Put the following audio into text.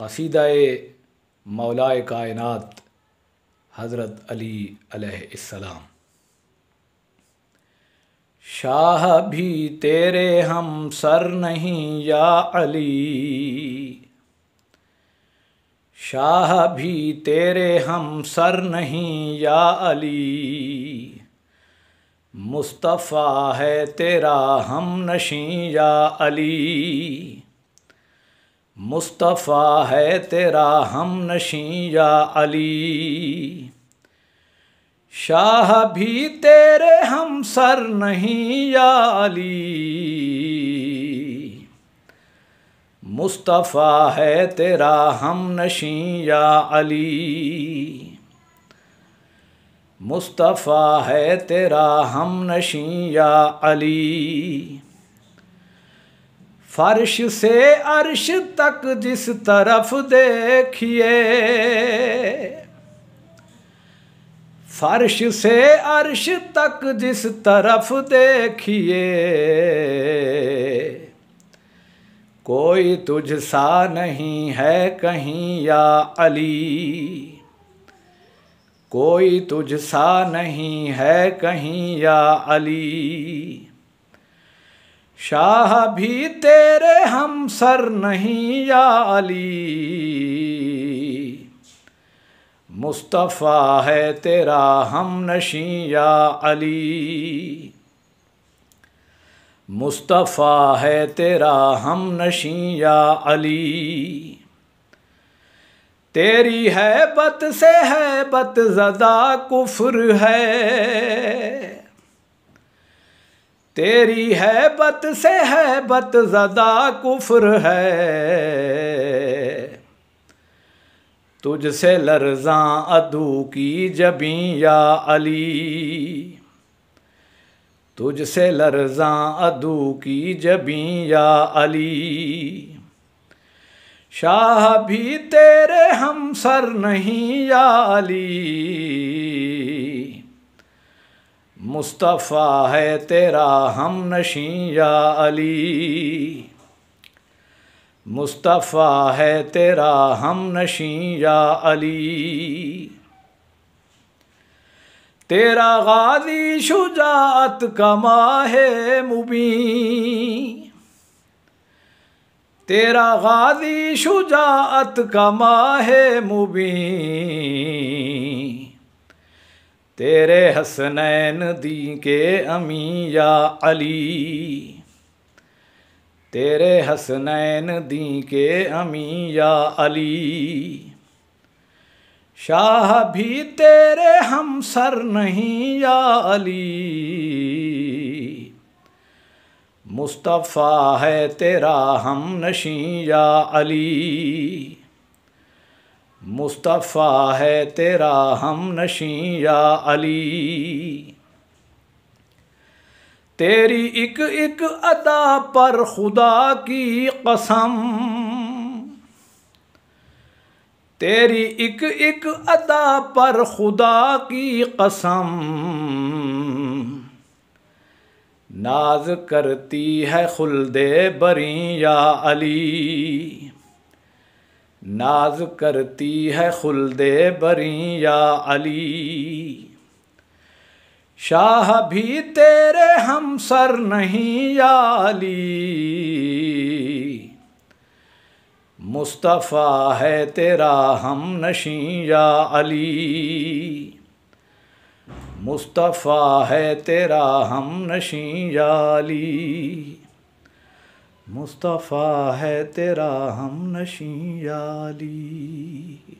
क़सीदा-ए मौलाए कायनात हज़रत अली अलैहिस्सलाम। शाह भी तेरे हम सर नहीं या अली, शाह भी तेरे हम सर नहीं या अली, मुस्तफ़ा है तेरा हम नशीं या अली, मुस्तफ़ा है तेरा हम नशीं या अली। शाह भी तेरे हम सर नहीं या अली, मुस्तफ़ा है तेरा हम नशीं या अली, मुस्तफ़ा है तेरा हम नशीं या अली। फर्श से अर्श तक जिस तरफ देखिए, फर्श से अर्श तक जिस तरफ देखिए, कोई तुझसा नहीं है कहीं या अली, कोई तुझसा नहीं है कहीं या अली। शाह भी तेरे हम सर नहीं या अली, मुस्तफ़ा है तेरा हम नशीं या अली, मुस्तफ़ा है तेरा हम नशीं या अली। तेरी हैबत से हैबत ज़दा कुफ्र है, तेरी हैबत से हैबत ज़दा कुफ्र है, तुझसे लर्ज़ां अदू की जबीं या अली, तुझसे लर्ज़ां अदू की जबीं या अली। शाह भी तेरे हम सर नहीं या अली, मुस्तफ़ा है तेरा हम नशीं या अली, मुस्तफ़ा है तेरा हम नशीं या अली। तेरा गाज़ी शुजाअत का माहे मुबीन, तेरा गाज़ी शुजाअत का माहे मुबीन, तेरे हसनैन दी के अमीं या अली, तेरे हसनैन दी के अमीं या अली। शाह भी तेरे हम सर नहीं या अली, मुस्तफ़ा है तेरा हम नशीं या अली, मुस्तफ़ा है तेरा हम नशीं या अली। तेरी एक एक अदा पर खुदा की कसम, तेरी एक एक अदा पर खुदा की कसम, नाज करती है खुल्दे बरी या अली, नाज करती है खुल्दे बरी या अली। शाह भी तेरे हम सर नहीं या अली, मुस्तफ़ा है तेरा हम नशीं या अली, मुस्तफ़ा है तेरा हम नशीं या अली, मुस्तफ़ा है तेरा हम नशीं या अली।